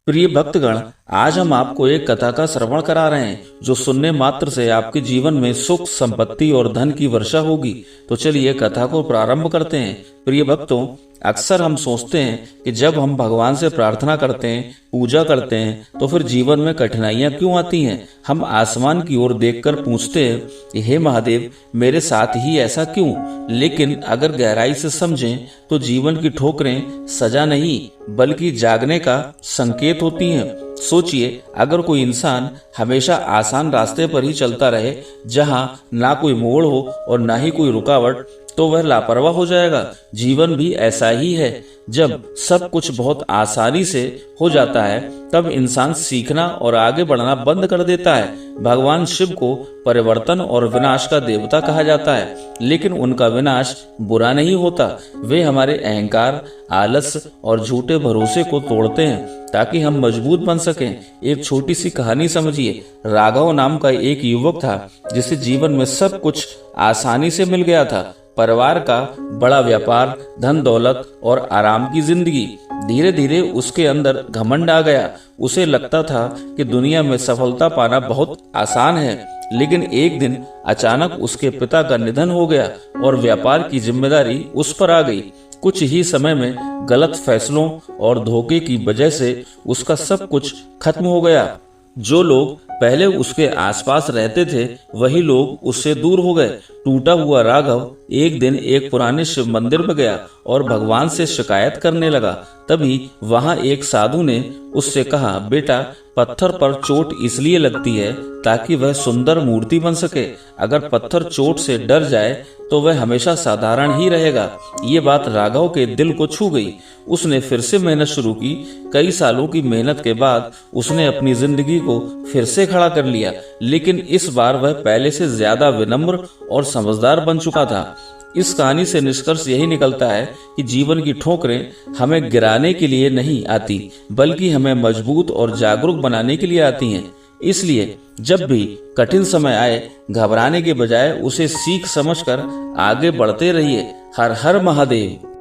प्रिय भक्तगण, आज हम आपको एक कथा का श्रवण करा रहे हैं जो सुनने मात्र से आपके जीवन में सुख, संपत्ति और धन की वर्षा होगी। तो चलिए कथा को प्रारंभ करते हैं। प्रिय भक्तों, अक्सर हम सोचते हैं कि जब हम भगवान से प्रार्थना करते हैं, पूजा करते हैं, तो फिर जीवन में कठिनाइयां क्यों आती हैं। हम आसमान की ओर देखकर पूछते हैं कि हे महादेव, मेरे साथ ही ऐसा क्यों। लेकिन अगर गहराई से समझें तो जीवन की ठोकरें सजा नहीं बल्कि जागने का संकेत होती हैं। सोचिए, अगर कोई इंसान हमेशा आसान रास्ते पर ही चलता रहे, जहां ना कोई मोड़ हो और ना ही कोई रुकावट, तो वह लापरवाह हो जाएगा। जीवन भी ऐसा ही है। जब सब कुछ बहुत आसानी से हो जाता है, तब इंसान सीखना और आगे बढ़ना बंद कर देता है। भगवान शिव को परिवर्तन और विनाश का देवता कहा जाता है, लेकिन उनका विनाश बुरा नहीं होता। वे हमारे अहंकार, आलस और झूठे भरोसे को तोड़ते हैं ताकि हम मजबूत बन सकें। एक छोटी सी कहानी समझिए। राघव नाम का एक युवक था जिसे जीवन में सब कुछ आसानी से मिल गया था। परिवार का बड़ा व्यापार, धन दौलत और आराम की जिंदगी। धीरे धीरे उसके अंदर घमंड आ गया। उसे लगता था कि दुनिया में सफलता पाना बहुत आसान है। लेकिन एक दिन अचानक उसके पिता का निधन हो गया और व्यापार की जिम्मेदारी उस पर आ गई। कुछ ही समय में गलत फैसलों और धोखे की वजह से उसका सब कुछ खत्म हो गया। जो लोग पहले उसके आसपास रहते थे, वही लोग उससे दूर हो गए। टूटा हुआ राघव एक दिन एक पुराने शिव मंदिर में गया और भगवान से शिकायत करने लगा। तभी वहां एक साधु ने उससे कहा, बेटा, पत्थर पर चोट इसलिए लगती है ताकि वह सुंदर मूर्ति बन सके। अगर पत्थर चोट से डर जाए तो वह हमेशा साधारण ही रहेगा। ये बात राघव के दिल को छू गई। उसने फिर से मेहनत शुरू की। कई सालों की मेहनत के बाद उसने अपनी जिंदगी को फिर से खड़ा कर लिया, लेकिन इस बार वह पहले से ज्यादा विनम्र और समझदार बन चुका था। इस कहानी से निष्कर्ष यही निकलता है कि जीवन की ठोकरें हमें गिराने के लिए नहीं आती, बल्कि हमें मजबूत और जागरूक बनाने के लिए आती हैं। इसलिए जब भी कठिन समय आए, घबराने के बजाय उसे सीख समझकर आगे बढ़ते रहिए। हर हर महादेव।